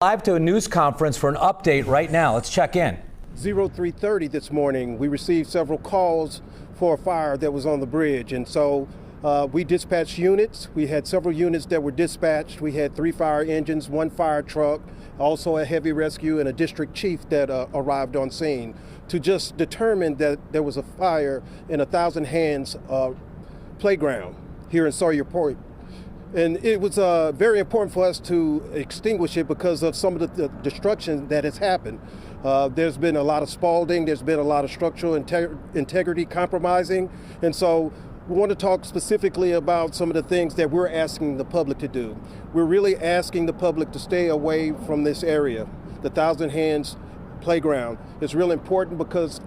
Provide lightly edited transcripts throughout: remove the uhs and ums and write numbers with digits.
Live to a news conference for an update right now. Let's check in. 0330 this morning, we received several calls for a fire that was on the bridge. And so we dispatched units. We had several units that were dispatched. We had 3 fire engines, 1 fire truck, also a heavy rescue, and a district chief that arrived on scene to just determine that there was a fire in a Thousand Hands playground here in Sawyerport. And it was very important for us to extinguish it because of some of the destruction that has happened. There's been a lot of spalling, there's been a lot of structural integrity compromising. And so we want to talk specifically about some of the things that we're asking the public to do. We're really asking the public to stay away from this area, the Thousand Hands playground. It's really important because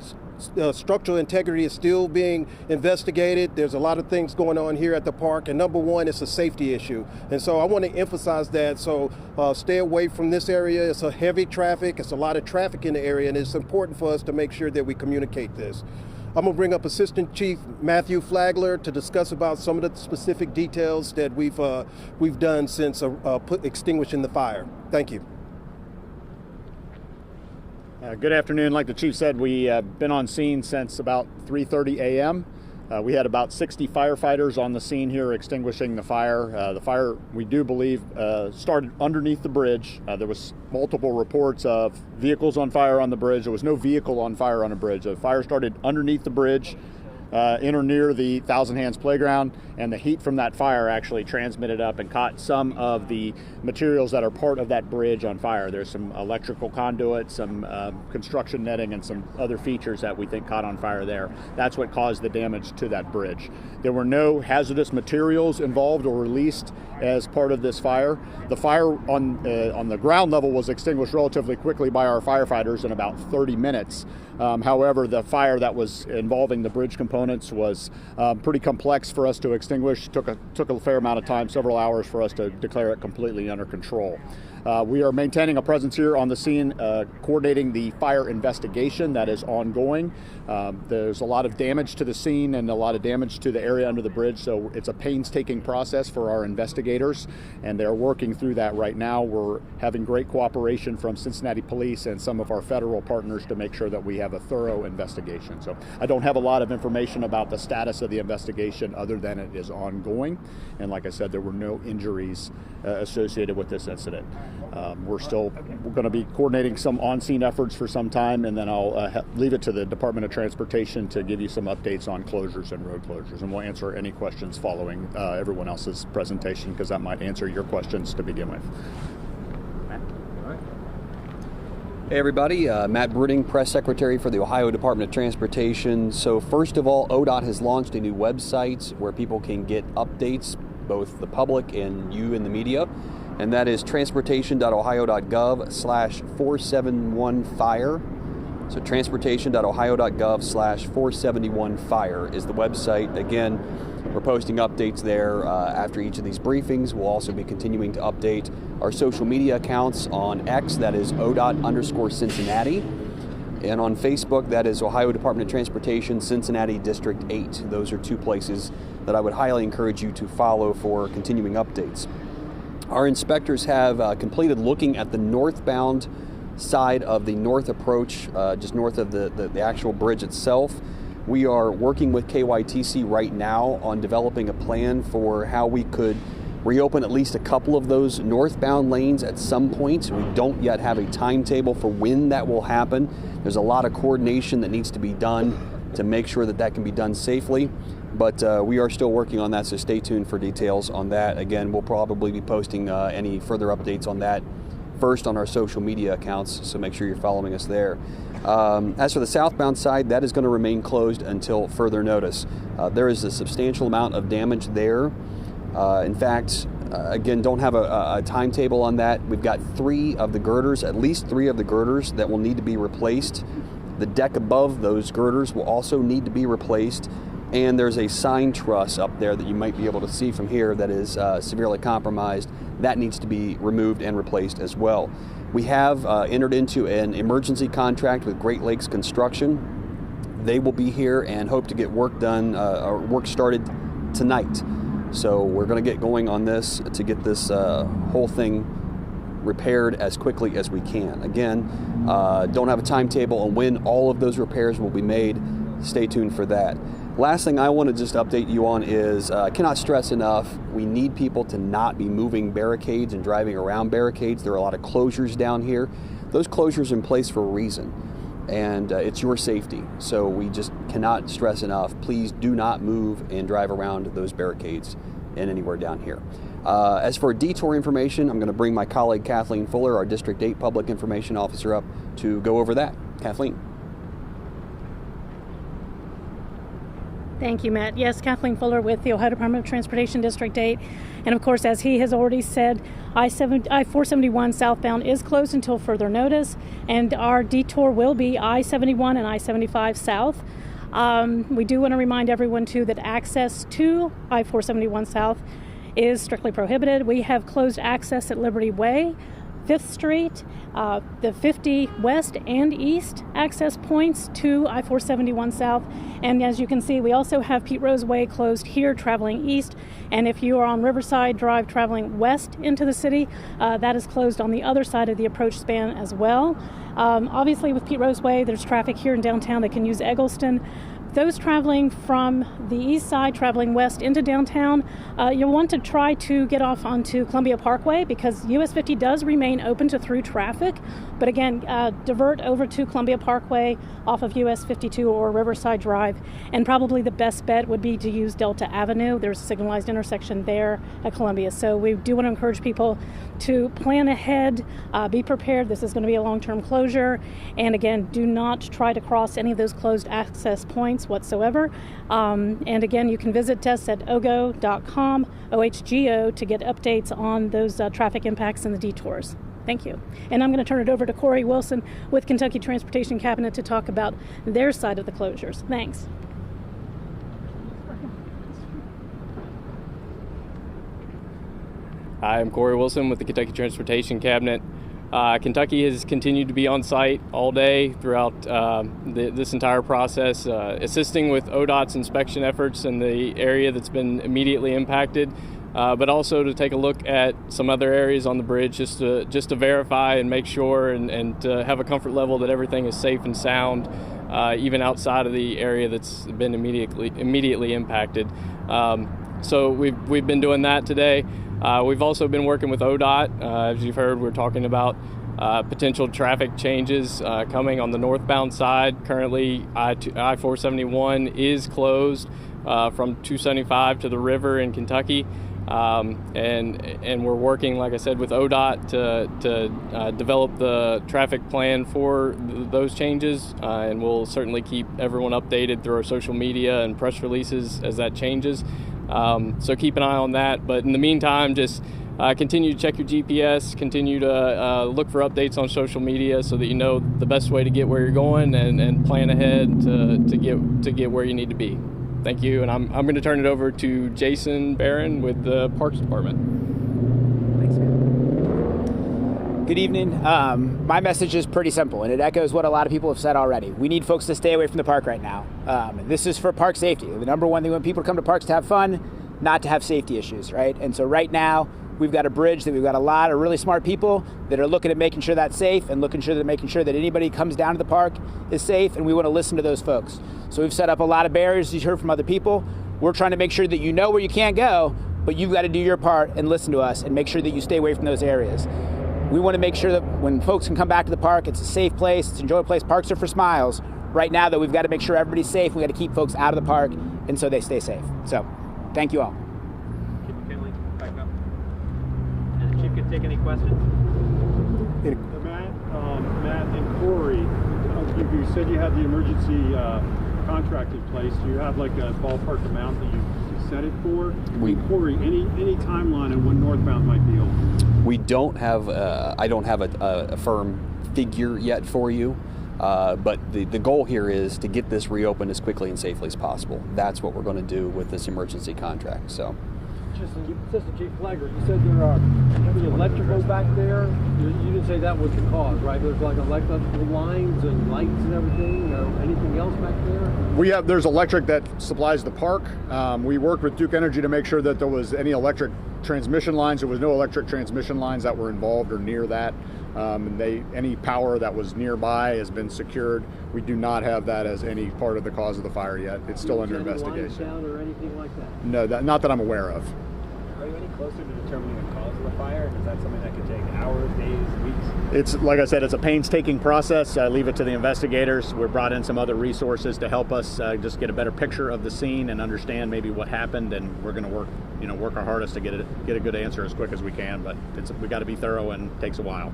structural integrity is still being investigated. There's a lot of things going on here at the park, and number one, it's a safety issue. And so I want to emphasize that. So stay away from this area. It's a heavy traffic. It's a lot of traffic in the area, and it's important for us to make sure that we communicate this. I'm going to bring up Assistant Chief Matthew Flagler to discuss about some of the specific details that we've done since extinguishing the fire. Thank you. Good afternoon. Like the chief said, we have been on scene since about 3:30 a.m. We had about 60 firefighters on the scene here extinguishing the fire. The fire, we do believe, started underneath the bridge. There was multiple reports of vehicles on fire on the bridge. There was no vehicle on fire on a bridge. The fire started underneath the bridge, in or near the Thousand Hands playground, and the heat from that fire actually transmitted up and caught some of the materials that are part of that bridge on fire. There's some electrical conduit, some construction netting, and some other features that we think caught on fire there. That's what caused the damage to that bridge. There were no hazardous materials involved or released as part of this fire. The fire on the ground level was extinguished relatively quickly by our firefighters in about 30 minutes. However, the fire that was involving the bridge components was pretty complex for us to extinguish. Took a fair amount of time, several hours, for us to declare it completely under control. We are maintaining a presence here on the scene, coordinating the fire investigation that is ongoing. There's a lot of damage to the scene and a lot of damage to the area under the bridge, so it's a painstaking process for our investigators, and they're working through that right now. We're having great cooperation from Cincinnati Police and some of our federal partners to make sure that we have a thorough investigation. So I don't have a lot of information about the status of the investigation other than it is ongoing. And like I said, there were no injuries associated with this incident. We're going to be coordinating some on-scene efforts for some time, and then I'll leave it to the Department of Transportation to give you some updates on closures and road closures, and we'll answer any questions following everyone else's presentation, because that might answer your questions to begin with. Hey everybody, Matt Bruning, Press Secretary for the Ohio Department of Transportation. So first of all, ODOT has launched a new website where people can get updates, both the public and you in the media, and that is transportation.ohio.gov/471-FIRE. So transportation.ohio.gov/471-FIRE is the website. Again, we're posting updates there after each of these briefings. We'll also be continuing to update our social media accounts on X, that is ODOT_Cincinnati, and on Facebook, that is Ohio Department of Transportation, Cincinnati District 8. Those are 2 places that I would highly encourage you to follow for continuing updates. Our inspectors have completed looking at the northbound side of the north approach, just north of the actual bridge itself. We are working with KYTC right now on developing a plan for how we could reopen at least a couple of those northbound lanes at some point. We don't yet have a timetable for when that will happen. There's a lot of coordination that needs to be done to make sure that that can be done safely. But we are still working on that, so stay tuned for details on that. Again, we'll probably be posting any further updates on that first on our social media accounts, so make sure you're following us there. As for the southbound side, that is going to remain closed until further notice. There is a substantial amount of damage there. In fact, again, don't have a timetable on that. We've got 3 of the girders, at least 3 of the girders that will need to be replaced. The deck above those girders will also need to be replaced. And there's a sign truss up there that you might be able to see from here that is severely compromised. That needs to be removed and replaced as well. We have entered into an emergency contract with Great Lakes Construction. They will be here and hope to get work done, or work started tonight. So we're going to get going on this to get this whole thing repaired as quickly as we can. Again, don't have a timetable on when all of those repairs will be made. Stay tuned for that. Last thing I want to just update you on is, I cannot stress enough, we need people to not be moving barricades and driving around barricades. There are a lot of closures down here. Those closures are in place for a reason, and it's your safety. So we just cannot stress enough, please do not move and drive around those barricades and anywhere down here. As for detour information, I'm going to bring my colleague Kathleen Fuller, our District 8 Public Information Officer, up to go over that. Kathleen. Thank you, Matt. Yes, Kathleen Fuller with the Ohio Department of Transportation, District 8. And of course, as he has already said, I-471 southbound is closed until further notice, and our detour will be I-71 and I-75 south. We do want to remind everyone, too, that access to I-471 south is strictly prohibited. We have closed access at Liberty Way, 5th Street, the 50 West and East access points to I-471 South. And as you can see, we also have Pete Rose Way closed here traveling east. And if you are on Riverside Drive traveling west into the city, that is closed on the other side of the approach span as well. Obviously, with Pete Rose Way, there's traffic here in downtown that can use Eggleston. Those traveling from the east side, traveling west into downtown, you'll want to try to get off onto Columbia Parkway because US 50 does remain open to through traffic. But again, divert over to Columbia Parkway off of US 52 or Riverside Drive. And probably the best bet would be to use Delta Avenue. There's a signalized intersection there at Columbia. So we do want to encourage people to plan ahead, be prepared. This is going to be a long-term closure. And again, do not try to cross any of those closed access points whatsoever. And again, you can visit us at ogo.com, OHGO, to get updates on those traffic impacts and the detours. Thank you. And I'm going to turn it over to Corey Wilson with Kentucky Transportation Cabinet to talk about their side of the closures. Thanks. Hi, I'm Corey Wilson with the Kentucky Transportation Cabinet. Kentucky has continued to be on site all day throughout this entire process, assisting with ODOT's inspection efforts in the area that's been immediately impacted, but also to take a look at some other areas on the bridge just to verify and make sure and to have a comfort level that everything is safe and sound, even outside of the area that's been immediately impacted. So we've been doing that today. We've also been working with ODOT. As you've heard, we're talking about potential traffic changes coming on the northbound side. Currently, I-471 is closed from 275 to the river in Kentucky. And we're working, like I said, with ODOT to develop the traffic plan for those changes. And we'll certainly keep everyone updated through our social media and press releases as that changes. So keep an eye on that. But in the meantime, just continue to check your GPS, continue to look for updates on social media so that you know the best way to get where you're going and plan ahead to get where you need to be. Thank you. And I'm going to turn it over to Jason Barron with the Parks Department. Thanks, man. Good evening. My message is pretty simple, and it echoes what a lot of people have said already. We need folks to stay away from the park right now. This is for park safety. The number one thing when people come to parks to have fun, not to have safety issues, right? And so right now, we've got a bridge that we've got a lot of really smart people that are looking at making sure that's safe and making sure that anybody who comes down to the park is safe, and we want to listen to those folks. So we've set up a lot of barriers, as you heard from other people. We're trying to make sure that you know where you can't go, but you've got to do your part and listen to us and make sure that you stay away from those areas. We want to make sure that when folks can come back to the park, it's a safe place, it's an enjoyable place. Parks are for smiles. Right now, though, we've got to make sure everybody's safe. We've got to keep folks out of the park, and so they stay safe. So, thank you all. Chief McKinley, back up. And the Chief can take any questions. Matt and Corey, you said you had the emergency contract in place. Do you have like a ballpark amount that you set it for? Corey, any timeline on when northbound might be open? We don't have, I don't have a firm figure yet for you, but the goal here is to get this reopened as quickly and safely as possible. That's what we're going to do with this emergency contract. So, Assistant Chief Flagler, you said there are heavy electrical back there. You didn't say that was the cause, right? There's like electrical lines and lights and everything. Anything else back there? There's electric that supplies the park. We worked with Duke Energy to make sure that there was any electric transmission lines. There was no electric transmission lines that were involved or near that. Any power that was nearby has been secured. We do not have that as any part of the cause of the fire yet. It's still under investigation. Down or anything like that? No, not that I'm aware of. Are you any closer to determining the cause of the fire? Is that something that could take hours, days, weeks? It's like I said, it's a painstaking process. I leave it to the investigators. We brought in some other resources to help us just get a better picture of the scene and understand maybe what happened. And we're going to work our hardest to get a good answer as quick as we can. But we got to be thorough and it takes a while.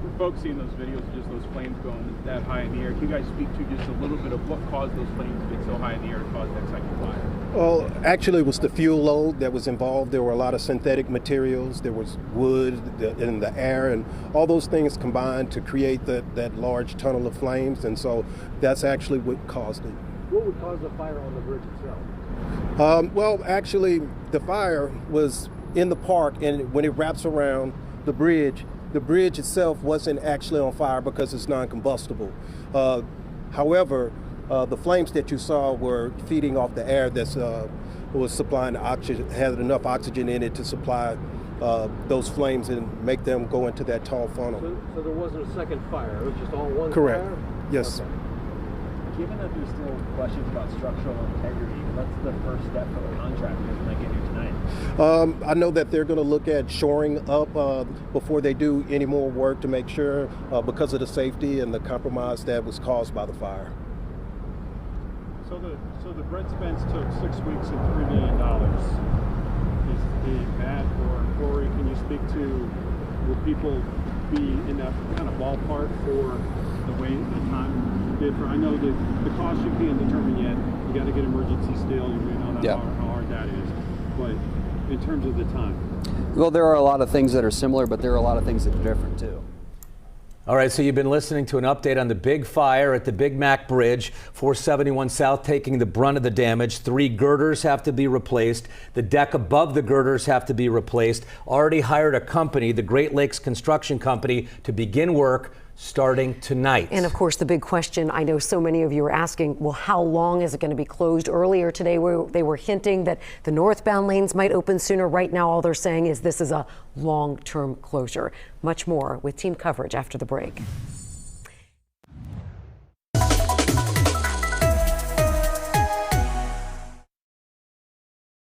For folks seeing those videos of just those flames going that high in the air, can you guys speak to just a little bit of what caused those flames to get so high in the air to cause that second fire? Well, actually, it was the fuel load that was involved. There were a lot of synthetic materials. There was wood in the air, and all those things combined to create that large tunnel of flames. And so that's actually what caused it. What would cause the fire on the bridge itself? Well, actually, the fire was in the park, and when it wraps around the bridge itself wasn't actually on fire because it's non-combustible. However, the flames that you saw were feeding off the air that was supplying the oxygen, had enough oxygen in it to supply those flames and make them go into that tall funnel. So there wasn't a second fire, it was just all one Correct. fire? Yes. Okay. Given that there's still questions about structural integrity, what's the first step for the contractors when they get here tonight? I know that they're going to look at shoring up before they do any more work to make sure, because of the safety and the compromise that was caused by the fire. So the Brent Spence took 6 weeks and $3 million. Is Matt or Corey, can you speak to, will people be in that kind of ballpark for the time did for? I know that the cost you can't determine yet. You got to get emergency still. You may not know how hard that is. But in terms of the time. Well, there are a lot of things that are similar, but there are a lot of things that are different too. All right, so you've been listening to an update on the big fire at the Big Mac Bridge, 471 South taking the brunt of the damage. 3 girders have to be replaced. The deck above the girders have to be replaced. Already hired a company, the Great Lakes Construction Company, to begin work starting tonight. And of course, the big question I know so many of you are asking, well, how long is it going to be closed? Earlier today, they were hinting that the northbound lanes might open sooner. Right now, all they're saying is this is a long-term closure. Much more with team coverage after the break.